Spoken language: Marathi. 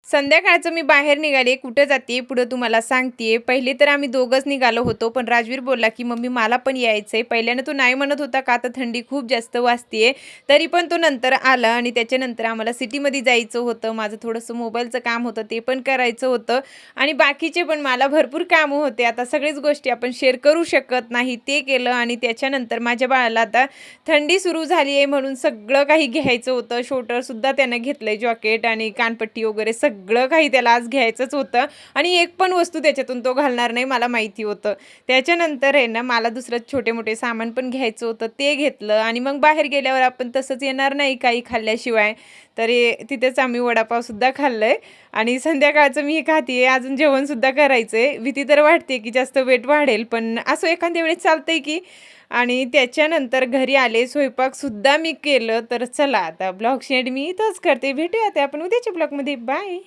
संध्याकाळचं मी बाहेर निघाले. कुठं जाते पुढं तुम्हाला सांगते. पहिले तर आम्ही दोघंच निघालो होतो. पण राजवीर बोलला, की "मम्मी मला पण यायचंय." पहिल्यानं तो नाही म्हणत होता, का तर थंडी खूप जास्त वाजतीये. तरी पण तो नंतर आला आणि त्याच्यानंतर आम्हाला सिटीमध्ये जायचं होतं. माझं थोडंसं मोबाईलचं काम होतं, ते पण करायचं होतं आणि बाकीचे पण मला भरपूर कामं होते. आता सगळीच गोष्टी आपण शेअर करू शकत नाही. ते केलं आणि त्याच्यानंतर माझ्या बाळाला आता थंडी सुरू झाली आहे म्हणून सगळं काही घ्यायचं होतं. स्वेटरसुद्धा त्यानं घेतलंय, जॅकेट आणि कानपट्टी वगैरे सगळं काही त्याला आज घ्यायचंच होतं आणि एक पण वस्तू त्याच्यातून तो घालणार नाही मला माहिती होतं. त्याच्यानंतर आहे ना, मला दुसरं छोटे-मोठे सामान पण घ्यायचं होतं, ते घेतलं आणि मग बाहेर गेल्यावर आपण तसंच येणार नाही काही खाल्ल्याशिवाय. तरी तिथेच आम्ही वडापावसुद्धा खाल्लंय आणि संध्याकाळचं मी हे खातीये. अजून जेवणसुद्धा करायचंय. भीती तर वाटते, की जास्त वेट वाढेल, पण असं एखाद्या वेळेस चालतंय की आणि त्याच्यानंतर घरी आले, स्वयंपाकसुद्धा मी केलं. तर चला आता ब्लॉग शेअर मी इथंच करते. भेटूया आता आपण उद्याच्या ब्लॉगमध्ये. बाय.